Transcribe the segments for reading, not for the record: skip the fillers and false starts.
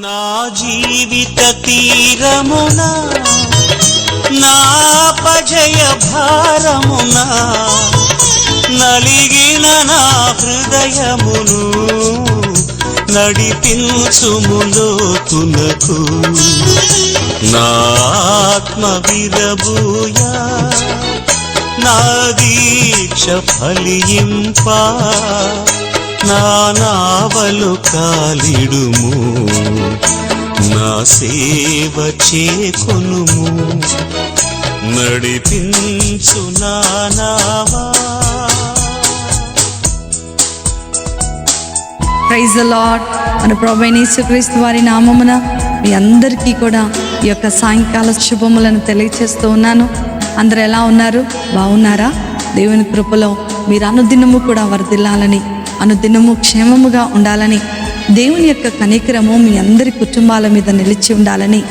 నా జీవిత తీరమున నా అపజయ భారమున నలిగిన నా హృదయమును నడిపించుములోతునకు నా ఆత్మ విరబూయా నా దీక్ష ఫలింప నా నావలు కాలిడుము నా సేవ చేకొనుము నడిపించు నా నావా. Praise the Lord. మన ప్రభువైన యేసుక్రీస్తు వారి నామమున మీ అందరికీ కూడా ఈ యొక్క సాయంకాల శుభములను తెలియచేస్తూ ఉన్నాను. అందరూ ఎలా ఉన్నారు? బాగున్నారా? దేవుని కృపలో మీరు అనుదినము కూడా వర్ధిల్లాలని, అనుదినము క్షేమముగా ఉండాలని, దేవుని యొక్క కనికరము మీ అందరి కుటుంబాల మీద నిలిచి ఉండాలని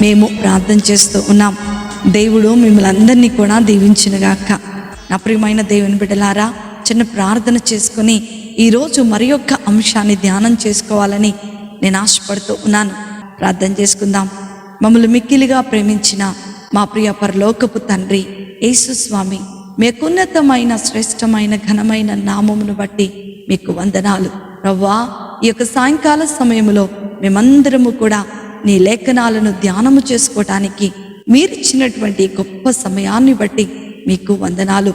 మేము ప్రార్థన చేస్తూ ఉన్నాం. దేవుడు మిమ్మల్ని అందరినీ కూడా దీవించునుగాక. నా ప్రియమైన దేవుని బిడ్డలారా, చిన్న ప్రార్థన చేసుకుని ఈరోజు మరి యొక్క అంశాన్ని ధ్యానం చేసుకోవాలని నేను ఆశపడుతూ ఉన్నాను. ప్రార్థన చేసుకుందాం. మమ్మల్ని మిక్కిలిగా ప్రేమించిన మా ప్రియ పరలోకపు తండ్రి యేసు స్వామి, మీకున్నతమైన శ్రేష్టమైన ఘనమైన నామమును బట్టి మీకు వందనాలు ప్రవ్వా. ఈ యొక్క సాయంకాల సమయంలో మేమందరము కూడా నీ లేఖనాలను ధ్యానము చేసుకోవటానికి మీరిచ్చినటువంటి గొప్ప సమయాన్ని బట్టి మీకు వందనాలు.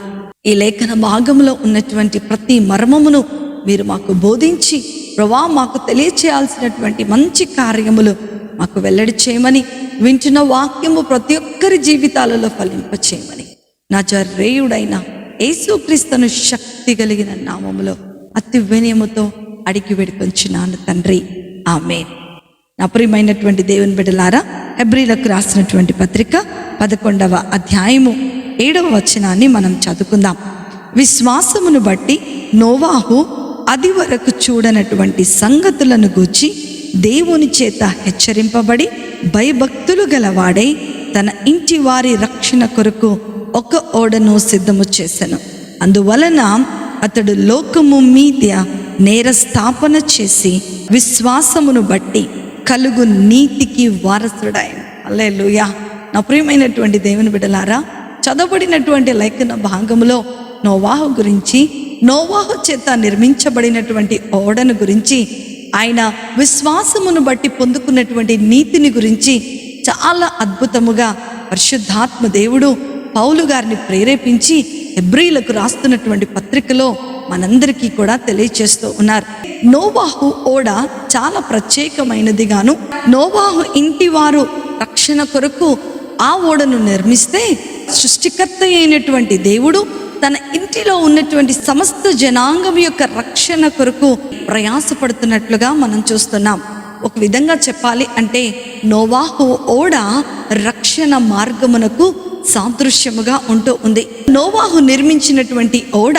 ఈ లేఖన భాగంలో ఉన్నటువంటి ప్రతి మర్మమును మీరు మాకు బోధించి ప్రవ్వా, మాకు తెలియచేయాల్సినటువంటి మంచి కార్యములు మాకు వెల్లడి చేయమని, వింటున్న వాక్యము ప్రతి ఒక్కరి జీవితాలలో ఫలింపచేయమని నజరేయుడైన యేసుక్రీస్తును శక్తి కలిగిన నామములో అతి వినయముతో అడిగి వేడుకొంచున్నాను తండ్రి, ఆమేన్. నా ప్రియమైనటువంటి దేవుని బిడ్డలారా, హెబ్రీలకు రాసినటువంటి పత్రిక 11వ అధ్యాయము 7వ వచనాన్ని మనం చదువుకుందాం. విశ్వాసమును బట్టి నోవాహు అది వరకు చూడనటువంటి సంగతులను గూర్చి దేవుని చేత హెచ్చరింపబడి భయభక్తులు గలవాడై తన ఇంటి వారి రక్షణ కొరకు ఒక ఓడను సిద్ధము చేసెను. అందువలన అతడు లోకము మీద నేర స్థాపన చేసి విశ్వాసమును బట్టి కలుగు నీతికి వారసుడాయను. హల్లెలూయా. నా ప్రియమైనటువంటి దేవుని బిడ్డలారా, చదవబడినటువంటి లేఖన భాగములో నోవాహు గురించి, నోవాహు చేత నిర్మించబడినటువంటి ఓడను గురించి, ఆయన విశ్వాసమును బట్టి పొందుకున్నటువంటి నీతిని గురించి చాలా అద్భుతముగా పరిశుద్ధాత్మ దేవుడు పౌలు గారిని ప్రేరేపించి హెబ్రీలకు రాస్తున్నటువంటి పత్రికలో మనందరికీ కూడా తెలియచేస్తూ ఉన్నారు. నోవాహు ఓడ చాలా ప్రత్యేకమైనదిగాను, నోవాహు ఇంటి వారు రక్షణ కొరకు ఆ ఓడను నిర్మిస్తే సృష్టికర్త అయినటువంటి దేవుడు తన ఇంటిలో ఉన్నటువంటి సమస్త జనాంగం యొక్క రక్షణ కొరకు ప్రయాసపడుతున్నట్లుగా మనం చూస్తున్నాం. ఒక విధంగా చెప్పాలి అంటే నోవాహు ఓడ రక్షణ మార్గమునకు సాదృశ్యముగా ఉంటూ ఉంది. నోవాహు నిర్మించినటువంటి ఓడ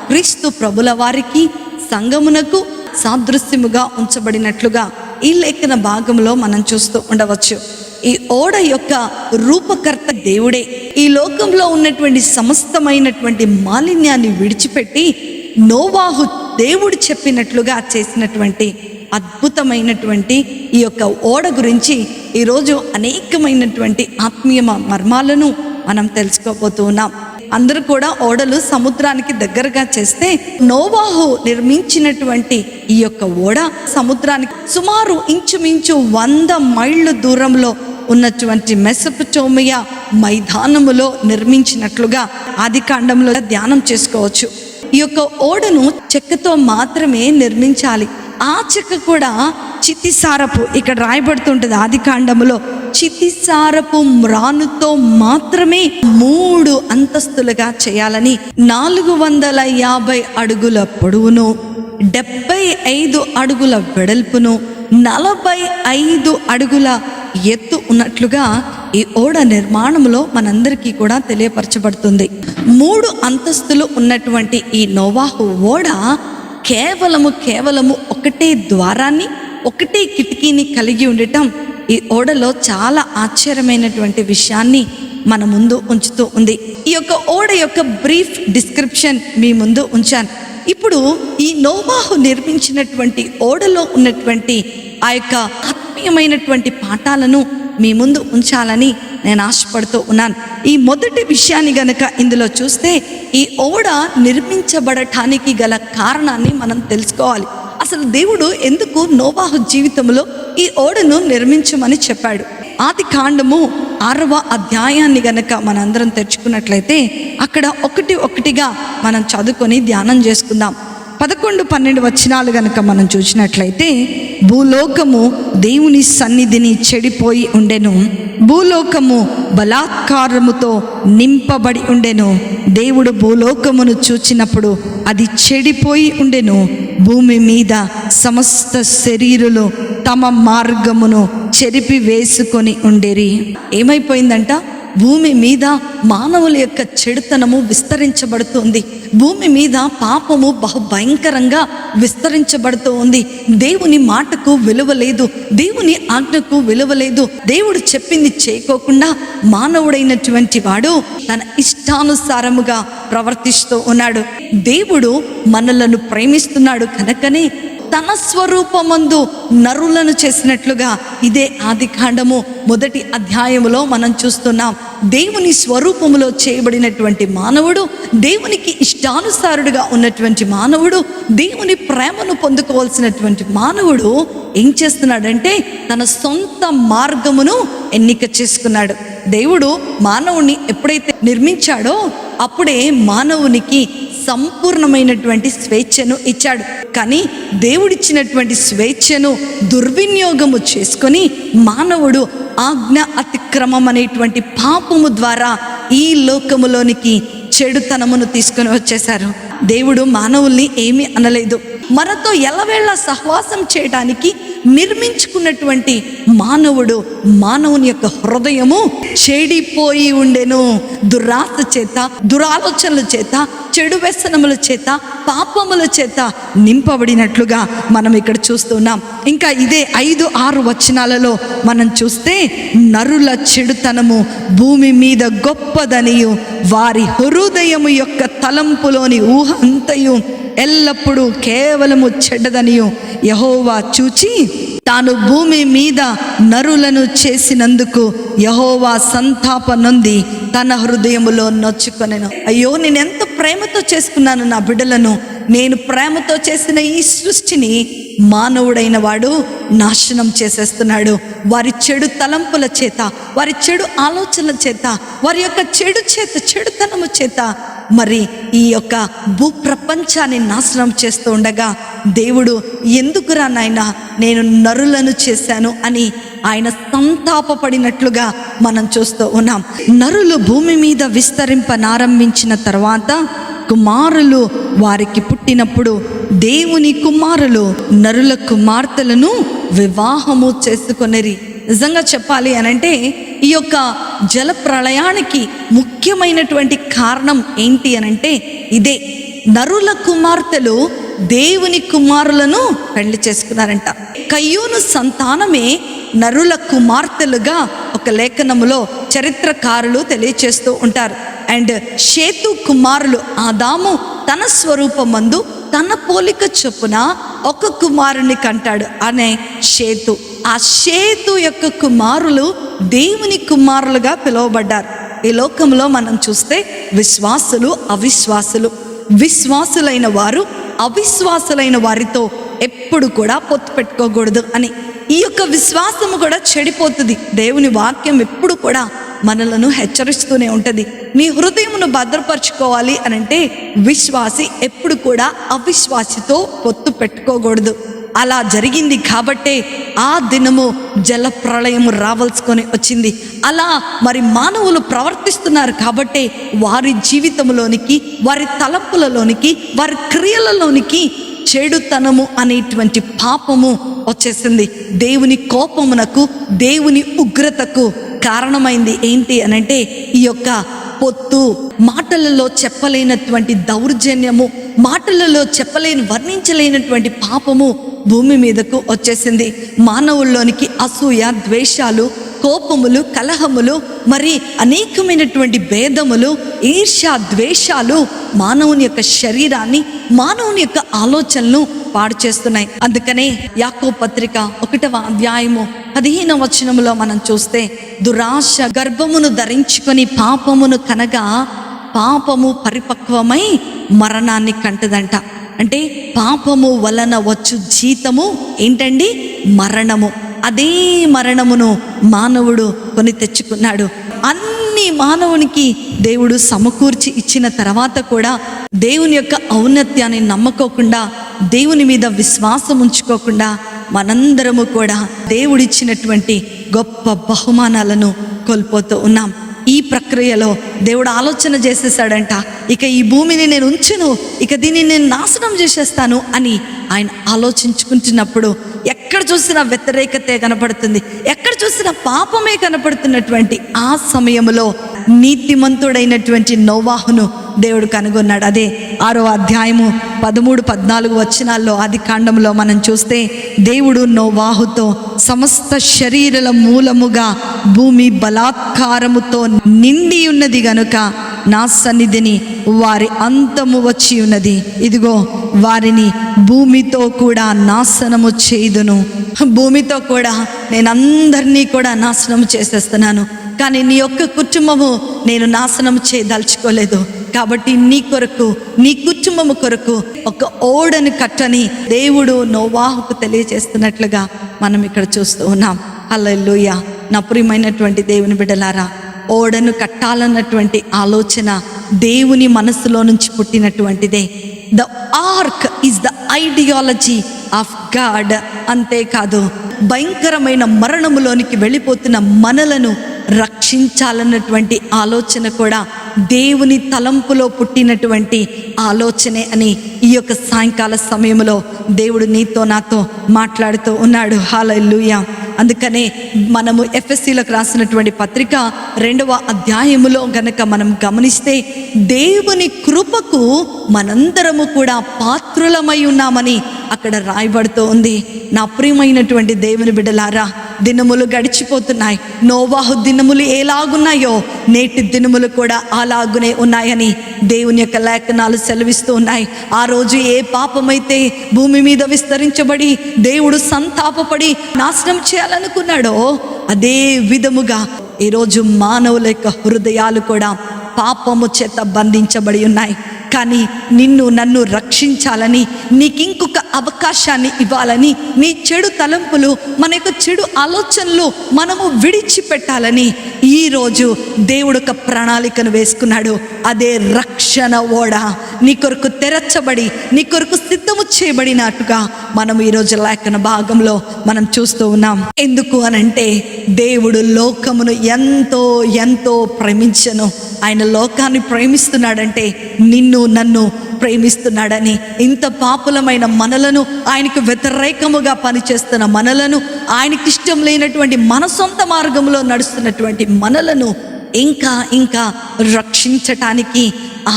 క్రీస్తు ప్రభుల వారికి, సంఘమునకు సాదృశ్యముగా ఉంచబడినట్లుగా ఈ లేఖన భాగంలో మనం చూస్తూ ఉండవచ్చు. ఈ ఓడ యొక్క రూపకర్త దేవుడే. ఈ లోకంలో ఉన్నటువంటి సమస్తమైనటువంటి మాలిన్యాన్ని విడిచిపెట్టి నోవాహు దేవుడు చెప్పినట్లుగా చేసినటువంటి అద్భుతమైనటువంటి ఈ యొక్క ఓడ గురించి ఈరోజు అనేకమైనటువంటి ఆత్మీయ మర్మాలను మనం తెలుసుకోబోతూ ఉన్నాం. అందరూ కూడా ఓడలు సముద్రానికి దగ్గరగా చేస్తే, నోవాహు నిర్మించినటువంటి ఈ యొక్క ఓడ సముద్రానికి సుమారు ఇంచుమించు 100 మైళ్ళు దూరంలో ఉన్నటువంటి మెసొపొటేమియా మైదానములో నిర్మించినట్లుగా ఆదికాండంలో ధ్యానం చేసుకోవచ్చు. ఈ యొక్క ఓడను చెక్కతో మాత్రమే నిర్మించాలి. ఆ చెక్క కూడా చితిసారపు, ఇక్కడ రాయబడుతుంటుంది ఆదికాండములో, చితిసారపు మ్రానుతో మాత్రమే 3 అంతస్తులుగా చేయాలని, 450 అడుగుల పొడవును, 75 అడుగుల వెడల్పును, 45 అడుగుల ఎత్తు ఉన్నట్లుగా ఈ ఓడ నిర్మాణంలో మనందరికీ కూడా తెలియపరచబడుతుంది. 3 అంతస్తులు ఉన్నటువంటి ఈ నోవాహు ఓడ కేవలము ఒకటే ద్వారాన్ని, ఒకటే కిటికీని కలిగి ఉండటం ఈ ఓడలో చాలా ఆశ్చర్యమైనటువంటి విషయాన్ని మన ముందు ఉంచుతూ ఉంది. ఈ యొక్క ఓడ యొక్క బ్రీఫ్ డిస్క్రిప్షన్ మీ ముందు ఉంచాను. ఇప్పుడు ఈ నోవాహు నిర్మించినటువంటి ఓడలో ఉన్నటువంటి ఆ యొక్క ఆత్మీయమైనటువంటి పాఠాలను మీ ముందు ఉంచాలని నేను ఆశపడుతూ ఉన్నాను. ఈ మొదటి విషయాన్ని గనక ఇందులో చూస్తే, ఈ ఓడ నిర్మించబడటానికి గల కారణాన్ని మనం తెలుసుకోవాలి. అసలు దేవుడు ఎందుకు నోవాహు జీవితంలో ఈ ఓడను నిర్మించమని చెప్పాడు? ఆది కాండము 6వ అధ్యాయాన్ని గనక మనందరం తెచ్చుకున్నట్లయితే అక్కడ ఒకటిగా మనం చదువుకొని ధ్యానం చేసుకుందాం. 11-12 వచనాలు గనక మనం చూసినట్లయితే, భూలోకము దేవుని సన్నిధిని చెడిపోయి ఉండెను, భూలోకము బలాత్కారముతో నింపబడి ఉండెను. దేవుడు భూలోకమును చూచినప్పుడు అది చెడిపోయి ఉండెను, భూమి మీద సమస్త శరీరులు తమ మార్గమును చెరిపి వేసుకొని ఉండేరి. ఏమైపోయిందంట? భూమి మీద మానవుల యొక్క చెడుతనము విస్తరించబడుతుంది. భూమి మీద పాపము బహుభయంకరంగా విస్తరించబడుతూ ఉంది. దేవుని మాటకు విలువ లేదు, దేవుని ఆజ్ఞకు విలువ లేదు. దేవుడు చెప్పింది చేయకోకుండా మానవుడైనటువంటి వాడు తన ఇష్టానుసారముగా ప్రవర్తిస్తూ ఉన్నాడు. దేవుడు మనలను ప్రేమిస్తున్నాడు కనుకనే తన స్వరూపమందు నరులను చేసినట్లుగా, ఇదే ఆది కాండము 1వ అధ్యాయములో మనం చూస్తున్నాం. దేవుని స్వరూపములో చేయబడినటువంటి మానవుడు, దేవునికి ఇష్టానుసారుడుగా ఉన్నటువంటి మానవుడు, దేవుని ప్రేమను పొందుకోవాల్సినటువంటి మానవుడు ఏం చేస్తున్నాడంటే తన సొంత మార్గమును ఎన్నిక చేసుకున్నాడు. దేవుడు మానవుని ఎప్పుడైతే నిర్మించాడో అప్పుడే మానవునికి సంపూర్ణమైనటువంటి స్వేచ్ఛను ఇచ్చాడు. కానీ దేవుడిచ్చినటువంటి స్వేచ్ఛను దుర్వినియోగము చేసుకొని మానవుడు ఆజ్ఞ అతిక్రమం అనేటువంటి పాపము ద్వారా ఈ లోకములోనికి చెడుతనమును తీసుకొని వచ్చేశారు. దేవుడు మానవుల్ని ఏమీ అనలేదు. మనతో ఎల్లవేళ సహవాసం చేయడానికి నిర్మించుకున్నటువంటి మానవుని యొక్క హృదయము చెడిపోయి ఉండెను. దురాశ చేత, దురాలోచనల చేత, చెడు వ్యసనముల చేత, పాపముల చేత నింపబడినట్లుగా మనం ఇక్కడ చూస్తున్నాం. ఇంకా ఇదే 5-6 వచనాలలో మనం చూస్తే, నరుల చెడుతనము భూమి మీద గొప్పదనియు వారి హృదయము యొక్క తలంపులోని ఊహ అంతయు ఎల్లప్పుడూ కేవలము చెడ్డదనియు యెహోవా చూచి తాను భూమి మీద నరులను చేసినందుకు యెహోవా సంతాప నొంది తన హృదయములో నొచ్చుకొనెను. అయ్యో, నేను ఎంత ప్రేమతో చేసుకున్నాను నా బిడ్డలను, నేను ప్రేమతో చేసిన ఈ సృష్టిని మానవుడైన వాడు నాశనం చేసేస్తున్నాడు. వారి చెడు తలంపుల చేత, వారి చెడు ఆలోచనల చేత, వారి యొక్క చెడుతనము చేత మరి ఈ యొక్క భూప్రపంచాన్ని నాశనం చేస్తూ ఉండగా దేవుడు ఎందుకురా నాయనా నేను నరులను చేశాను అని ఆయన సంతాపపడినట్లుగా మనం చూస్తూ ఉన్నాం. నరులు భూమి మీద విస్తరింపనారంభించిన తర్వాత కుమారులు వారికి పుట్టినప్పుడు దేవుని కుమారులు నరుల కుమార్తెలను వివాహము చేసుకొనిరి. నిజంగా చెప్పాలి అనంటే ఈ యొక్క జల ప్రళయానికి ముఖ్యమైనటువంటి కారణం ఏంటి అనంటే ఇదే. నరుల కుమార్తెలు దేవుని కుమారులను పెళ్లి చేసుకున్నారంట. కయ్యూను సంతానమే నరుల కుమార్తెలుగా ఒక లేఖనములో చరిత్రకారులు తెలియచేస్తూ ఉంటారు. అండ్ షేతు కుమారులు ఆదాము తన స్వరూపమందు తన పోలిక చొప్పున ఒక కుమారుని కంటాడు అనే షేతు. ఆ షేతు యొక్క కుమారులు దేవుని కుమారులుగా పిలువబడ్డారు. ఈ లోకంలో మనం చూస్తే విశ్వాసులు, అవిశ్వాసులు. విశ్వాసులైన వారు అవిశ్వాసులైన వారితో ఎప్పుడు కూడా పొత్తు పెట్టుకోకూడదు అని. ఈ యొక్క విశ్వాసము కూడా చెడిపోతుంది. దేవుని వాక్యం ఎప్పుడు కూడా మనలను హెచ్చరిస్తూనే ఉంటుంది. నీ హృదయమును భద్రపరచుకోవాలి అనంటే విశ్వాసి ఎప్పుడు కూడా అవిశ్వాసితో పొత్తు పెట్టుకోకూడదు. అలా జరిగింది కాబట్టే ఆ దినము జల ప్రళయము రావాల్సుకొని వచ్చింది. అలా మరి మానవులు ప్రవర్తిస్తున్నారు కాబట్టే వారి జీవితంలోనికి, వారి తలంపులలోనికి, వారి క్రియలలోనికి చెడుతనము అనేటువంటి పాపము వచ్చేసింది. దేవుని కోపమునకు, దేవుని ఉగ్రతకు కారణమైంది ఏంటి అనంటే ఈ యొక్క పొత్తు. మాటలలో చెప్పలేనటువంటి దౌర్జన్యము, మాటలలో చెప్పలేని, వర్ణించలేనటువంటి పాపము భూమి మీదకు వచ్చేసింది. మానవుల్లోనికి అసూయ, ద్వేషాలు, కోపములు, కలహములు, మరి అనేకమైనటువంటి భేదములు, ఈర్ష్య, ద్వేషాలు మానవుని యొక్క శరీరాన్ని, మానవుని యొక్క ఆలోచనలు పాడు చేస్తున్నాయి. అందుకనే యాకోబు పత్రిక 1వ అధ్యాయము 15వ వచనములో మనం చూస్తే, దురాశ గర్భమును ధరించుకొని పాపమును కనగా పాపము పరిపక్వమై మరణాన్ని కంటదంట. అంటే పాపము వలన వచ్చు జీతము ఏంటండి? మరణము. అదే మరణమును మానవుడు కొని తెచ్చుకున్నాడు. అన్ని మానవునికి దేవుడు సమకూర్చి ఇచ్చిన తర్వాత కూడా దేవుని యొక్క ఔన్నత్యాన్ని నమ్మకోకుండా, దేవుని మీద విశ్వాసం ఉంచుకోకుండా మనందరము కూడా దేవుడిచ్చినటువంటి గొప్ప బహుమానాలను కోల్పోతూ ఉన్నాం. ఈ ప్రక్రియలో దేవుడు ఆలోచన చేసేసాడంట, ఇక ఈ భూమిని నేను ఉంచును, ఇక దీన్ని నేను నాశనం చేసేస్తాను అని ఆయన ఆలోచించుకుంటున్నప్పుడు ఎక్కడ చూసినా వ్యతిరేకతే కనపడుతుంది, ఎక్కడ చూసినా పాపమే కనపడుతున్నటువంటి ఆ సమయంలో నీతిమంతుడైనటువంటి నోవాహును దేవుడు కనుగొన్నాడు. అదే 6వ అధ్యాయము 13-14 వచనాల్లో ఆది కాండంలో మనం చూస్తే, దేవుడు నోవాహుతో సమస్త శరీరాల మూలముగా భూమి బలాత్కారముతో నిండి ఉన్నది గనుక నా సన్నిధిని వారి అంతము వచ్చి ఉన్నది, ఇదిగో వారిని భూమితో కూడా నాశనము చేయుదును. భూమితో కూడా నేను అందరినీ కూడా నాశనము చేసేస్తున్నాను, కానీ నీ యొక్క కుటుంబము నేను నాశనం చేయదలుచుకోలేదు. కాబట్టి నీ కొరకు, నీ కుటుంబము కొరకు ఒక ఓడను కట్టని దేవుడు నోవాహుకు తెలియజేస్తున్నట్లుగా మనం ఇక్కడ చూస్తూ ఉన్నాం. హల్లెలూయా. నా ప్రియమైనటువంటి దేవుని బిడ్డలారా, ఓడను కట్టాలన్నటువంటి ఆలోచన దేవుని మనసులో నుంచి పుట్టినటువంటిదే. The ark is the ideology of God. అంతేకాదు, భయంకరమైన మరణములోనికి వెళ్ళిపోతున్న మనలను రక్షించాలన్నటువంటి ఆలోచన కూడా దేవుని తలంపులో పుట్టినటువంటి ఆలోచనే అని ఈ యొక్క సాయంకాల సమయంలో దేవుడు నీతో నాతో మాట్లాడుతూ ఉన్నాడు. హల్లెలూయా. అందుకనే మనము ఎఫెసీలకు రాసినటువంటి పత్రిక 2వ అధ్యాయములో గనక మనం గమనిస్తే, దేవుని కృపకు మనందరము కూడా పాత్రులమై ఉన్నామని అక్కడ రాయబడుతూ ఉంది. నా ప్రియమైనటువంటి దేవుని బిడ్డలారా, దినములు గడిచిపోతున్నాయి. నోవాహు దినములు ఎలాగున్నాయో నేటి దినములు కూడా అలాగునే ఉన్నాయని దేవుని యొక్క లేఖనాలు సెలవిస్తూ ఉన్నాయి. ఆ రోజు ఏ పాపమైతే భూమి మీద విస్తరించబడి దేవుడు సంతాపపడి నాశనం చేయాలనుకున్నాడో, అదే విధముగా ఈరోజు మానవుల యొక్క హృదయాలు కూడా పాపము చేత బంధించబడి ఉన్నాయి. కానీ నిన్ను నన్ను రక్షించాలని, నీకింకొక అవకాశాన్ని ఇవ్వాలని, నీ చెడు తలంపులు, మన యొక్క చెడు ఆలోచనలు మనము విడిచిపెట్టాలని ఈరోజు దేవుడు ఒక ప్రణాళికను వేసుకున్నాడు. అదే రక్షణ ఓడ నీ కొరకు తెరచబడి, నీ కొరకు సిద్ధము చేయబడినట్టుగా మనం ఈరోజు లేఖన భాగంలో మనం చూస్తూ ఉన్నాం. ఎందుకు అనంటే, దేవుడు లోకమును ఎంతో ఎంతో ప్రేమించెను. ఆయన లోకాన్ని ప్రేమిస్తున్నాడంటే నిన్ను నన్ను ప్రేమిస్తున్నాడని. ఇంత పాపులమైన మనలను, ఆయనకు వ్యతిరేకముగా పనిచేస్తున్న మనలను, ఆయనకి ఇష్టం లేనటువంటి మన సొంత మార్గంలో నడుస్తున్నటువంటి మనలను ఇంకా ఇంకా రక్షించటానికి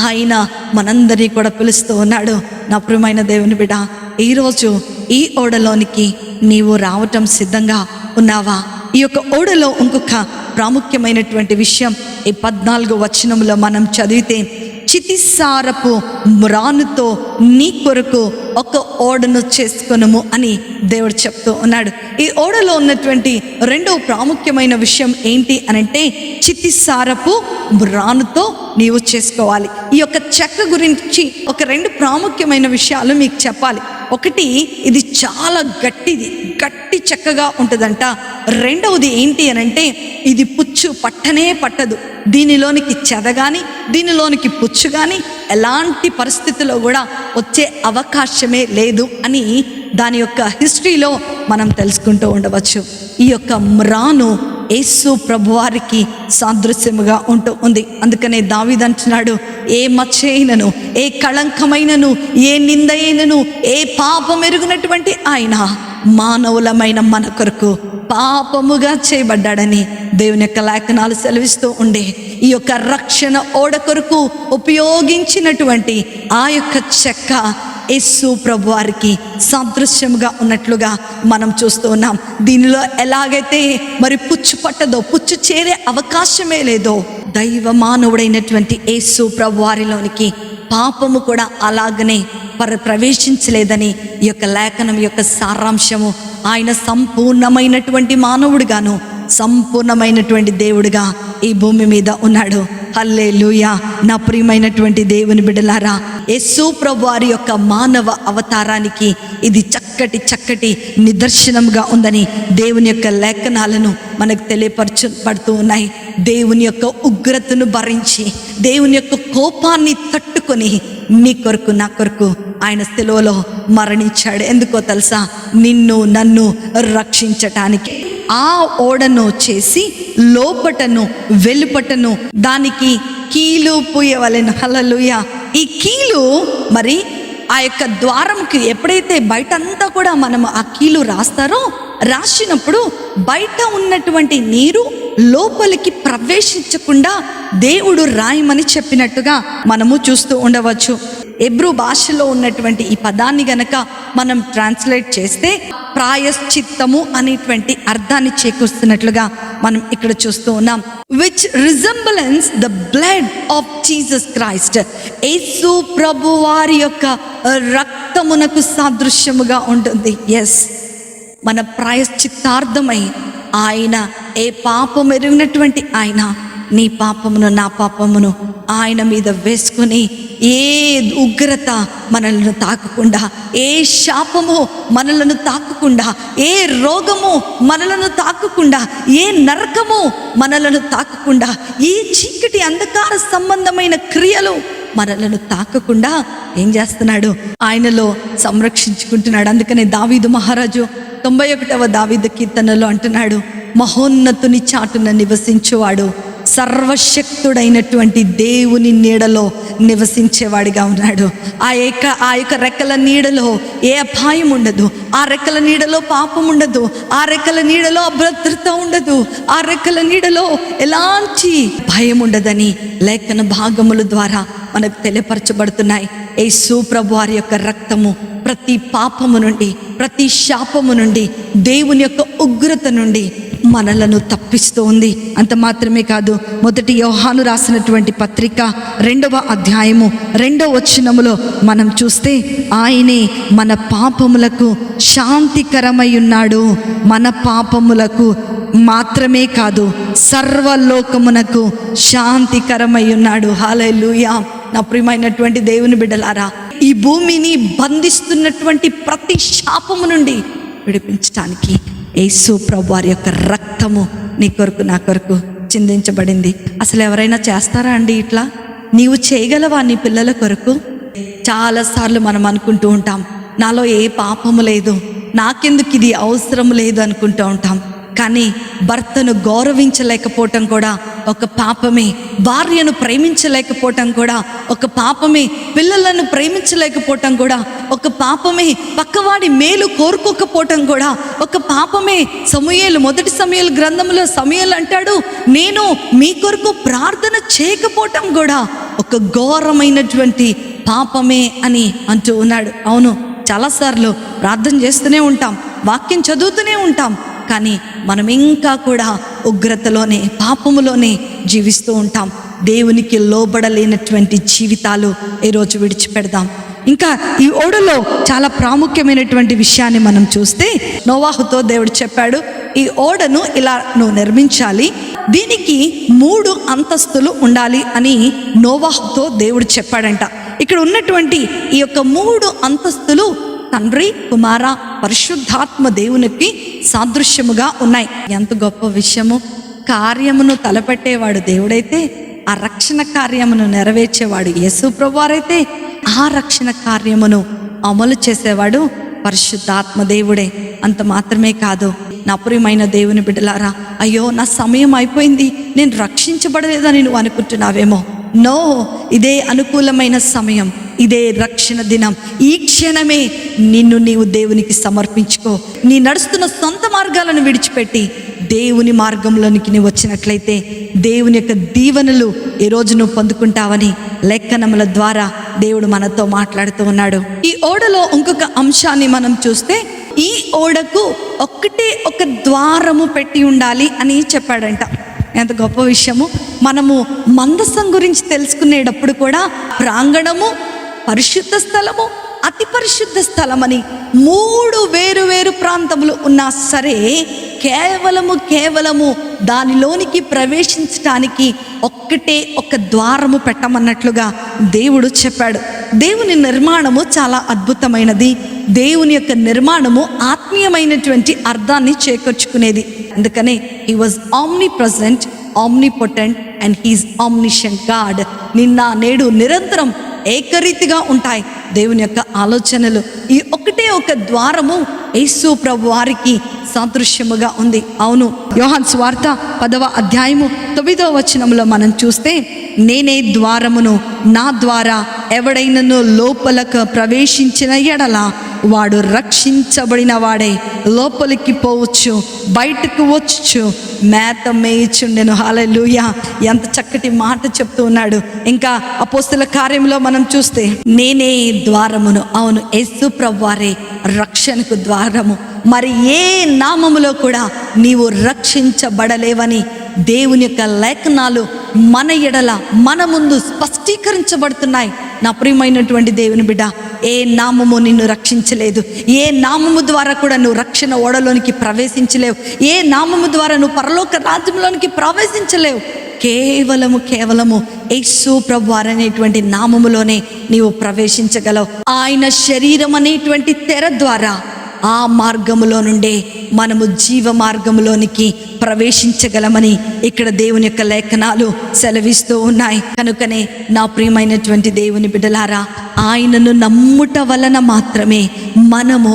ఆయన మనందరినీ కూడా పిలుస్తూ ఉన్నాడు. నా ప్రియమైన దేవుని బిడ్డ, ఈరోజు ఈ ఓడలోనికి నీవు రావటం సిద్ధంగా ఉన్నావా? ఈ యొక్క ఓడలో ఇంకొక ప్రాముఖ్యమైనటువంటి విషయం ఈ 14వ వచనంలో మనం చదివితే, చితిసారపు మ్రానుతో నీ కొరకు ఒక ఓడను చేసుకొనుము అని దేవుడు చెప్తూ ఉన్నాడు. ఈ ఓడలో ఉన్నటువంటి రెండవ ప్రాముఖ్యమైన విషయం ఏంటి అనంటే, చితిసారపు మ్రానుతో నీవు చేసుకోవాలి. ఈ యొక్క చెక్క గురించి ఒక 2 ప్రాముఖ్యమైన విషయాలు మీకు చెప్పాలి. ఒకటి, ఇది చాలా గట్టి చెక్కగా ఉంటుందంట. రెండవది ఏంటి అనంటే, ఇది పుచ్చు పట్టనే పట్టదు. దీనిలోనికి చెద కానీ, దీనిలోనికి పుచ్చు కానీ ఎలాంటి పరిస్థితుల్లో కూడా వచ్చే అవకాశమే లేదు అని దాని యొక్క హిస్టరీలో మనం తెలుసుకుంటూ ఉండవచ్చు. ఈ యొక్క మ్రాను యేసు ప్రభువారికి సాదృశ్యముగా ఉంటూ ఉంది. అందుకనే దావీదు అంటున్నాడు, ఏ మచ్చైనను, ఏ కళంకమైనను, ఏ నిందైనను, ఏ పాపం ఎరుగునటువంటి ఆయన మానవులమైన మన కొరకు పాపముగా చేయబడ్డాడని దేవుని యొక్క లేఖనాలు సెలవిస్తూ ఉండే, ఈ యొక్క రక్షణ ఓడ కొరకు ఉపయోగించినటువంటి ఆ యొక్క చెక్క యేసు ప్రభు వారికి సాదృశ్యముగా ఉన్నట్లుగా మనం చూస్తూ ఉన్నాం. దీనిలో ఎలాగైతే మరి పుచ్చు పట్టదో, పుచ్చు చేరే అవకాశమే లేదో, దైవ మానవుడైనటువంటి యేసు ప్రభు వారిలోనికి పాపము కూడా అలాగనే ప్రవేశించలేదని ఈ యొక్క లేఖనం యొక్క సారాంశము. ఆయన సంపూర్ణమైనటువంటి మానవుడిగాను సంపూర్ణమైనటువంటి దేవుడిగా ఈ భూమి మీద ఉన్నాడు. హల్లెలూయా. నా ప్రియమైనటువంటి దేవుని బిడ్డలారా, యేసు ప్రభు వారి యొక్క మానవ అవతారానికి ఇది చక్కటి నిదర్శనంగా ఉందని దేవుని యొక్క లేఖనాలను మనకు తెలియపరచబడుతూ ఉన్నాయి. దేవుని యొక్క ఉగ్రతను భరించి, దేవుని యొక్క కోపాన్ని తట్టుకొని నీ కొరకు నా కొరకు ఆయన శిలువలో మరణించాడు. ఎందుకో తెలుసా? నిన్ను నన్ను రక్షించటానికి. ఆ ఓడను చేసి లోపటను వెలుపటను దానికి కీలు పూయవలెను. హల్లెలూయా. ఈ కీలు మరి ఆ యొక్క ద్వారంకి ఎప్పుడైతే బయటంతా కూడా మనం ఆ కీలు రాస్తారో, రాసినప్పుడు బయట ఉన్నటువంటి నీరు లోపలికి ప్రవేశించకుండా దేవుడు రాయమని చెప్పినట్టుగా మనము చూస్తూ ఉండవచ్చు. హెబ్రూ భాషలో ఉన్నటువంటి ఈ పదాన్ని గనక మనం ట్రాన్స్లేట్ చేస్తే ప్రాయశ్చిత్తము అనేటువంటి అర్థాన్ని చేకూరుస్తున్నట్లుగా మనం ఇక్కడ చూస్తూ ఉన్నాం. Which resemblance the blood of Jesus Christ. యేసు ప్రభు వారి యొక్క రక్తమునకు సాదృశ్యముగా ఉంటుంది. ఎస్, మన ప్రాయశ్చిత్తార్థమై ఆయన ఏ పాపం ఎరిగినటువంటి ఆయన నీ పాపమును నా పాపమును ఆయన మీద వేసుకుని, ఏ ఉగ్రత మనలను తాకకుండా, ఏ శాపము మనలను తాకకుండా, ఏ రోగము మనలను తాకకుండా, ఏ నరకము మనలను తాకకుండా, ఏ చీకటి అంధకార సంబంధమైన క్రియలు మనలను తాకకుండా ఏం చేస్తున్నాడు? ఆయనలో సంరక్షించుకుంటున్నాడు. అందుకనే దావీదు మహారాజు 91వ దావీదు కీర్తనలో అంటున్నాడు, మహోన్నతుని చాటున నివసించువాడు సర్వశక్తుడైనటువంటి దేవుని నీడలో నివసించేవాడిగా ఉన్నాడు. ఆ యొక్క రెక్కల నీడలో ఏ అపాయం ఉండదు, ఆ రెక్కల నీడలో పాపం ఉండదు, ఆ రెక్కల నీడలో అభద్రత ఉండదు, ఆ రెక్కల నీడలో ఎలాంటి భయం ఉండదని లేఖన భాగముల ద్వారా మనకు తెలియపరచబడుతున్నాయి. యేసు ప్రభు వారి యొక్క రక్తము ప్రతి పాపము నుండి, ప్రతి శాపము నుండి, దేవుని యొక్క ఉగ్రత నుండి మనలను తప్పిస్తూ ఉంది. అంత మాత్రమే కాదు, 1 యోహాను రాసినటువంటి పత్రిక 2వ అధ్యాయము 2వ వచనములో మనం చూస్తే, ఆయనే మన పాపములకు శాంతికరమై ఉన్నాడు. మన పాపములకు మాత్రమే కాదు, సర్వలోకమునకు శాంతికరమై ఉన్నాడు. హల్లెలూయా. నా ప్రియమైనటువంటి దేవుని బిడ్డలారా, ఈ భూమిని బంధిస్తున్నటువంటి ప్రతి శాపము నుండి విడిపించడానికి యేసు ప్రభు వారి యొక్క రక్తము నీ కొరకు నా కొరకు చిందించబడింది. అసలు ఎవరైనా చేస్తారా అండి ఇట్లా? నీవు చేయగలవా నీ పిల్లల కొరకు? చాలాసార్లు మనం అనుకుంటూ ఉంటాం, నాలో ఏ పాపము లేదు, నాకెందుకు ఇది అవసరం లేదు అనుకుంటూ ఉంటాం. కానీ భర్తను గౌరవించలేకపోవటం కూడా ఒక పాపమే, భార్యను ప్రేమించలేకపోవటం కూడా ఒక పాపమే, పిల్లలను ప్రేమించలేకపోవటం కూడా ఒక పాపమే, పక్కవాడి మేలు కోరుకోకపోవటం కూడా ఒక పాపమే. మొదటి సమూయేలు గ్రంథంలో సమూయేలు అంటాడు, నేను మీ కొరకు ప్రార్థన చేయకపోవటం కూడా ఒక ఘోరమైనటువంటి పాపమే అని అంటూ ఉన్నాడు. అవును, చాలాసార్లు ప్రార్థన చేస్తూనే ఉంటాం, వాక్యం చదువుతూనే ఉంటాం, కానీ మనం ఇంకా కూడా ఉగ్రతలోనే, పాపములోనే జీవిస్తూ ఉంటాం. దేవునికి లోబడలేనటువంటి జీవితాలు ఈరోజు విడిచిపెడదాం. ఇంకా ఈ ఓడలో చాలా ప్రాముఖ్యమైనటువంటి విషయాన్ని మనం చూస్తే, నోవాహుతో దేవుడు చెప్పాడు, ఈ ఓడను ఇలా నువ్వు నిర్మించాలి, దీనికి 3 అంతస్తులు ఉండాలి అని నోవాహుతో దేవుడు చెప్పాడంట. ఇక్కడ ఉన్నటువంటి ఈ యొక్క 3 అంతస్తులు తండ్రి, కుమార, పరిశుద్ధాత్మ దేవునికి సాదృశ్యముగా ఉన్నాయి. ఎంత గొప్ప విషయము! కార్యమును తలపెట్టేవాడు దేవుడైతే, ఆ రక్షణ కార్యమును నెరవేర్చేవాడు యేసు ప్రభువారైతే, ఆ రక్షణ కార్యమును అమలు చేసేవాడు పరిశుద్ధాత్మ దేవుడే. అంత మాత్రమే కాదు, నా ప్రియమైన దేవుని బిడ్డలారా, అయ్యో నా సమయం అయిపోయింది, నేను రక్షించబడలేదని నువ్వు అనుకుంటున్నావేమో. నో, ఇదే అనుకూలమైన సమయం, ఇదే రక్షణ దినం. ఈ క్షణమే నిన్ను నీవు దేవునికి సమర్పించుకో. నీ నడుస్తున్న సొంత మార్గాలను విడిచిపెట్టి దేవుని మార్గంలోనికి నువ్వు వచ్చినట్లయితే దేవుని యొక్క దీవెనలు ఈరోజు నువ్వు పొందుకుంటావని లేఖనముల ద్వారా దేవుడు మనతో మాట్లాడుతూ ఉన్నాడు. ఈ ఓడలో ఇంకొక అంశాన్ని మనం చూస్తే, ఈ ఓడకు ఒక్కటే ఒక ద్వారము పెట్టి ఉండాలి అని చెప్పాడంట. ఎంత గొప్ప విషయము. మనము మందసం గురించి తెలుసుకునేటప్పుడు కూడా ప్రాంగణము, పరిశుద్ధ స్థలము, అతి పరిశుద్ధ స్థలం అని 3 వేరు వేరు ప్రాంతములు ఉన్నా సరే కేవలము దానిలోనికి ప్రవేశించటానికి ఒక్కటే ఒక ద్వారము పెట్టమన్నట్లుగా దేవుడు చెప్పాడు. దేవుని నిర్మాణము చాలా అద్భుతమైనది. దేవుని యొక్క నిర్మాణము ఆత్మీయమైనటువంటి అర్థాన్ని చేకూర్చుకునేది. అందుకనే he was omnipresent, omnipotent and he is omniscient God. నిన్న నేడు నిరంతరం ఏకరీతిగా ఉంటాయి దేవుని యొక్క ఆలోచనలు. ఈ ఒకటే ఒక ద్వారము యేసు ప్రభు వారికి సాదృశ్యముగా ఉంది. అవును, యోహాను సువార్త 10వ అధ్యాయము 9వ వచనంలో మనం చూస్తే, నేనే ద్వారమును, నా ద్వారా ఎవడైనను లోపలకు ప్రవేశించిన ఎడల వాడు రక్షించబడిన వాడే లోపలికి పోవచ్చు, బయటకు వచ్చు, మేత మేయిచుండెను. హల్లెలూయా! ఎంత చక్కటి మాట చెప్తూ ఉన్నాడు. ఇంకా అపోస్తల కార్యంలో మనం చూస్తే, నేనే ద్వారమును. అవును, యేసు ప్రభువారే రక్షణకు ద్వారము. మరి ఏ నామములో కూడా నీవు రక్షించబడలేవని దేవుని యొక్క లేఖనాలు మన ఎడల, మన ముందు స్పష్టీకరించబడుతున్నాయి. నా ప్రియమైనటువంటి దేవుని బిడ్డ, ఏ నామము నిన్ను రక్షించలేదు. ఏ నామము ద్వారా కూడా నువ్వు రక్షణ ఓడలోనికి ప్రవేశించలేవు. ఏ నామము ద్వారా నువ్వు పరలోక రాజ్యంలోనికి ప్రవేశించలేవు. కేవలము యేసు ప్రభువారు అనేటువంటి నామములోనే నీవు ప్రవేశించగలవు. ఆయన శరీరం అనేటువంటి తెర ద్వారా ఆ మార్గములో నుండే మనము జీవ మార్గములోనికి ప్రవేశించగలమని ఇక్కడ దేవుని యొక్క లేఖనాలు సెలవిస్తూ ఉన్నాయి. కనుకనే నా ప్రియమైనటువంటి దేవుని బిడ్డలారా, ఆయనను నమ్ముట వలన మాత్రమే మనము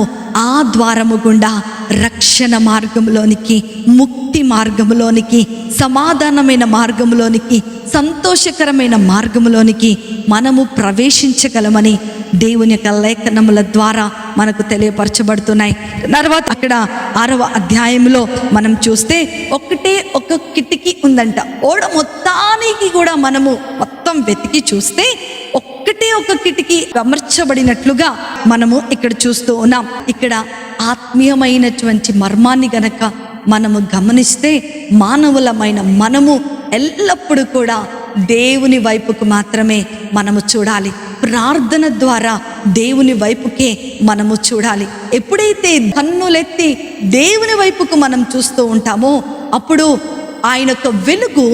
ఆ ద్వారము గుండా రక్షణ మార్గంలోనికి, ముక్తి మార్గంలోనికి, సమాధానమైన మార్గంలోనికి, సంతోషకరమైన మార్గంలోనికి మనము ప్రవేశించగలమని దేవుని యొక్క లేఖనముల ద్వారా మనకు తెలియపరచబడుతున్నాయి. తర్వాత అక్కడ 6వ అధ్యాయంలో మనం చూస్తే ఒకటే ఒక కిటికీ ఉందంట. ఓడ మొత్తానికి కూడా మనము మొత్తం వెతికి చూస్తే ఒక్కటే ఒక కిటికీ అమర్చబడినట్లుగా మనము ఇక్కడ చూస్తూ ఉన్నాం. ఇక్కడ ఆత్మీయమైనటువంటి మర్మాన్ని గనక మనము గమనిస్తే, మానవులమైన మనము ఎల్లప్పుడూ కూడా దేవుని వైపుకు మాత్రమే మనము చూడాలి. ప్రార్థన ద్వారా దేవుని వైపుకే మనము చూడాలి. ఎప్పుడైతే కన్నులెత్తి దేవుని వైపుకు మనం చూస్తూ ఉంటామో అప్పుడు ఆయన యొక్క వెలుగు